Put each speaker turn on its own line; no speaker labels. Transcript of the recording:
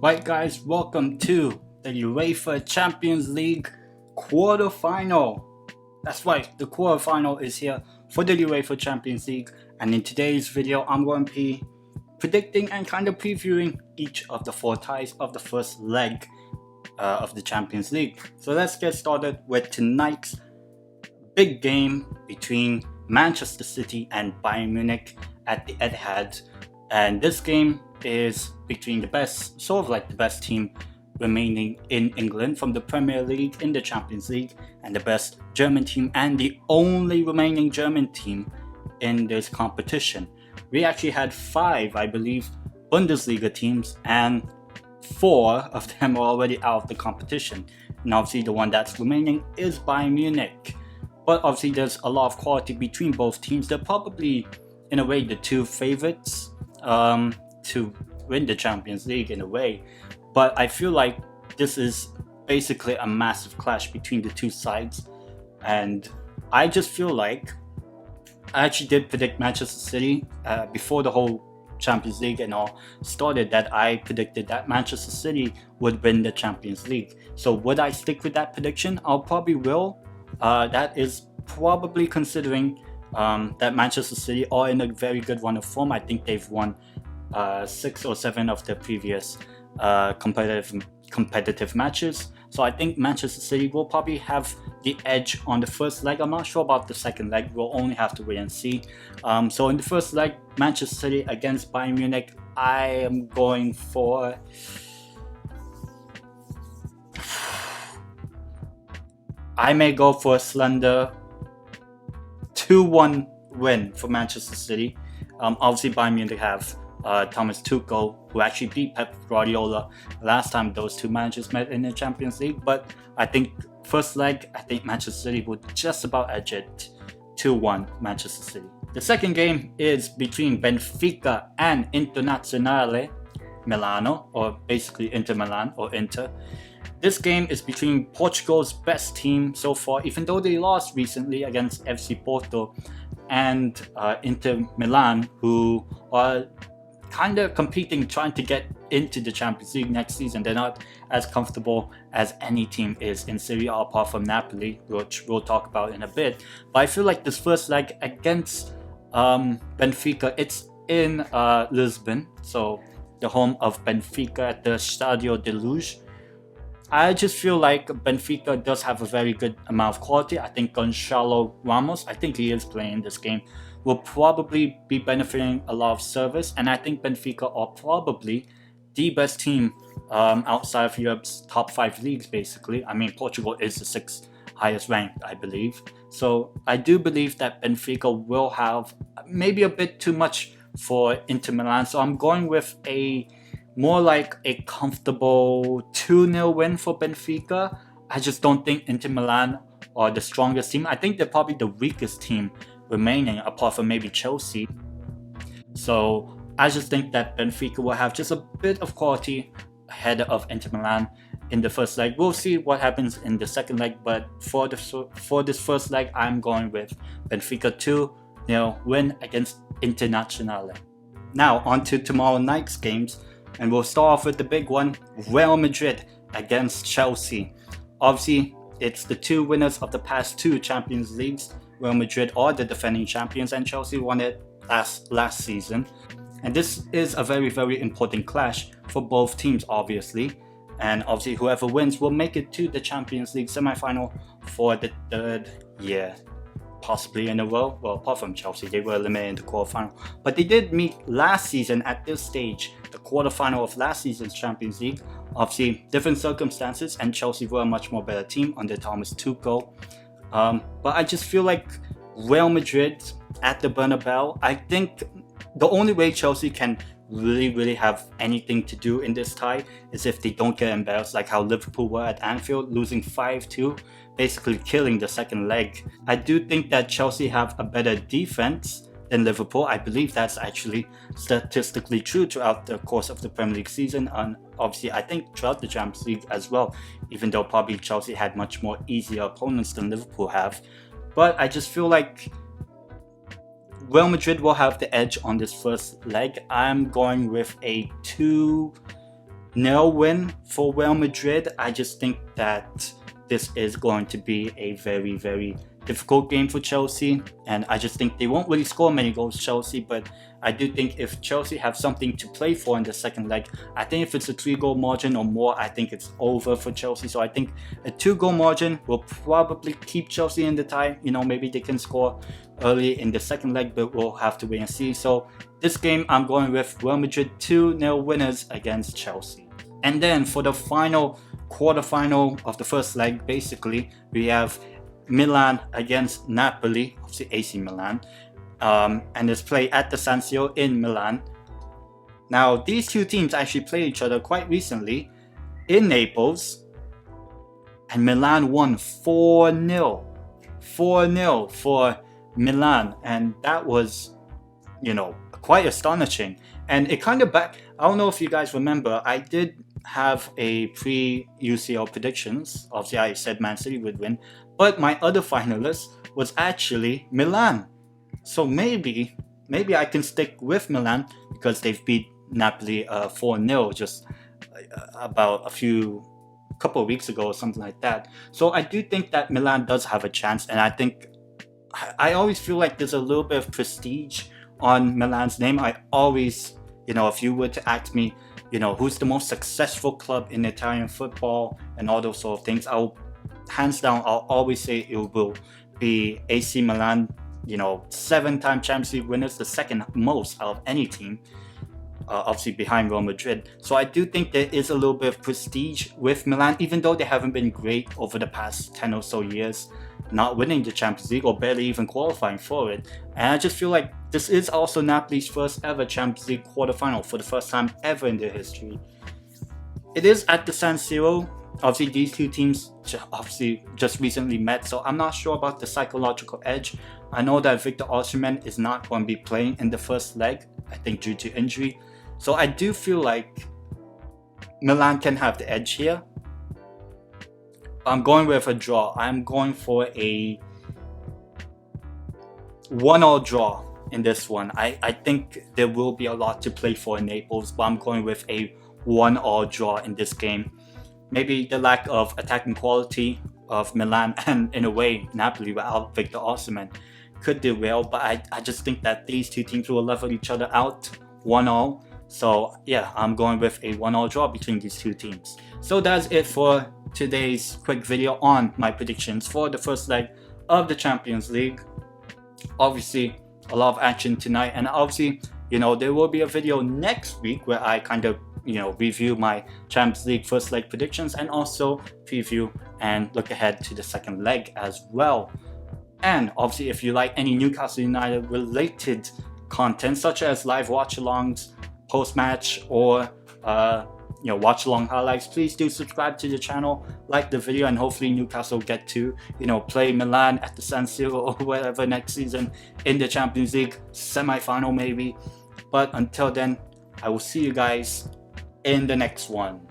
Right, guys, welcome to the UEFA Champions League quarterfinal. That's right, the quarterfinal is here for the UEFA Champions League, and in today's video, I'm going to be predicting and kind of previewing each of the four ties of the first leg of the Champions League. So let's get started with tonight's big game between Manchester City and Bayern Munich at the Etihad. And this game is between the best, sort of like the best team remaining in England from the Premier League in the Champions League, and the best German team and the only remaining German team in this competition. We actually had 5, I believe, Bundesliga teams, and 4 of them are already out of the competition. And obviously the one that's remaining is Bayern Munich. But obviously there's a lot of quality between both teams. They're probably, in a way, the two favorites to win the Champions League in a way. But I feel like this is basically a massive clash between the two sides. And I just feel like I actually did predict Manchester City before the whole Champions League and all started, that I predicted that Manchester City would win the Champions League. So would I stick with that prediction? I'll probably will. That is probably considering that Manchester City are in a very good run of form. I think they've won 6 or 7 of the previous competitive matches. So I think Manchester City will probably have the edge on the first leg. I'm not sure about the second leg. We'll only have to wait and see. So in the first leg, Manchester City against Bayern Munich, I am going for... I may go for a slender 2-1 win for Manchester City. Obviously, Bayern Munich have Thomas Tuchel, who actually beat Pep Guardiola last time those two managers met in the Champions League. But I think first leg, I think Manchester City would just about edge it 2-1 Manchester City. The second game is between Benfica and Internazionale Milano, or basically Inter Milan or Inter. This game is between Portugal's best team so far, even though they lost recently against FC Porto, and Inter Milan, who are kind of competing, trying to get into the Champions League next season. They're not as comfortable as any team is in Serie A apart from Napoli, which we'll talk about in a bit. But I feel like this first leg against Benfica, it's in Lisbon, so the home of Benfica at the Estádio da Luz. I just feel like Benfica does have a very good amount of quality. I think Gonçalo Ramos, I think he is playing this game, will probably be benefiting a lot of service. And I think Benfica are probably the best team outside of Europe's top 5 leagues, basically. I mean, Portugal is the 6th highest ranked, I believe. So I do believe that Benfica will have maybe a bit too much for Inter Milan. So I'm going with a more like a comfortable 2-0 win for Benfica. I just don't think Inter Milan are the strongest team. I think they're probably the weakest team remaining, apart from maybe Chelsea. So I just think that Benfica will have just a bit of quality ahead of Inter Milan in the first leg. We'll see what happens in the second leg, but for this first leg, I'm going with Benfica 2-0 win against Internazionale. Now on to tomorrow night's games. And we'll start off with the big one, Real Madrid against Chelsea. Obviously, it's the two winners of the past 2 Champions Leagues. Real Madrid are the defending champions, and Chelsea won it last season. And this is a very, very important clash for both teams, obviously. And obviously, whoever wins will make it to the Champions League semi-final for the 3rd year, possibly in a row. Well, apart from Chelsea, they were eliminated in the quarterfinal. But they did meet last season at this stage, the quarterfinal of last season's Champions League. Obviously, different circumstances, and Chelsea were a much more better team under Thomas Tuchel. But I just feel like Real Madrid at the Bernabeu, I think the only way Chelsea can really have anything to do in this tie is if they don't get embarrassed, like how Liverpool were at Anfield, losing 5-2, basically killing the second leg. I do think that Chelsea have a better defense than Liverpool. I believe that's actually statistically true throughout the course of the Premier League season, and obviously I think throughout the Champions League as well, even though probably Chelsea had much more easier opponents than Liverpool have. But I just feel like Real Madrid will have the edge on this first leg. I'm going with a 2 0 win for Real Madrid. I just think that this is going to be a very, very difficult game for Chelsea, and I just think they won't really score many goals, Chelsea, but I do think if Chelsea have something to play for in the second leg, I think if it's a 3-goal margin or more, I think it's over for Chelsea. So I think a 2-goal margin will probably keep Chelsea in the tie. Maybe they can score early in the second leg, but we'll have to wait and see. So this game, I'm going with Real Madrid 2-0 winners against Chelsea. And then for the final quarterfinal of the first leg, basically, we have Milan against Napoli, obviously AC Milan, and it's played at the San Siro in Milan. Now, these two teams actually played each other quite recently in Naples, and Milan won 4-0. 4-0 for Milan, and that was, quite astonishing. And it kind of I don't know if you guys remember, I did have a pre-UCL predictions. Obviously, I said Man City would win, but my other finalist was actually Milan. So maybe I can stick with Milan because they've beat Napoli 4-0 just about a couple of weeks ago or something like that. So I do think that Milan does have a chance, and I always feel like there's a little bit of prestige on Milan's name. I always, if you were to ask me, who's the most successful club in Italian football and all those sort of things, hands down, I'll always say it will be AC Milan. 7-time Champions League winners, the second most out of any team, obviously behind Real Madrid. So I do think there is a little bit of prestige with Milan, even though they haven't been great over the past 10 or so years, not winning the Champions League or barely even qualifying for it. And I just feel like this is also Napoli's first ever Champions League quarterfinal for the first time ever in their history. It is at the San Siro. Obviously, these two teams just recently met, so I'm not sure about the psychological edge. I know that Victor Osimhen is not going to be playing in the first leg, I think due to injury. So I do feel like Milan can have the edge here. I'm going with a draw. I'm going for a 1-1 draw in this one. I think there will be a lot to play for in Naples, but I'm going with a 1-1 draw in this game. Maybe the lack of attacking quality of Milan and, in a way, Napoli without Victor Osimhen could derail, but I just think that these two teams will level each other out 1-1. So yeah, I'm going with a 1-1 draw between these two teams. So that's it for today's quick video on my predictions for the first leg of the Champions League. Obviously, a lot of action tonight, and obviously, there will be a video next week where I kind of review my Champions League first leg predictions and also preview and look ahead to the second leg as well. And obviously, if you like any Newcastle United related content, such as live watch-alongs, post-match, or watch-along highlights, please do subscribe to the channel, like the video, and hopefully Newcastle get to play Milan at the San Siro or whatever next season in the Champions League semi-final maybe. But until then, I will see you guys in the next one.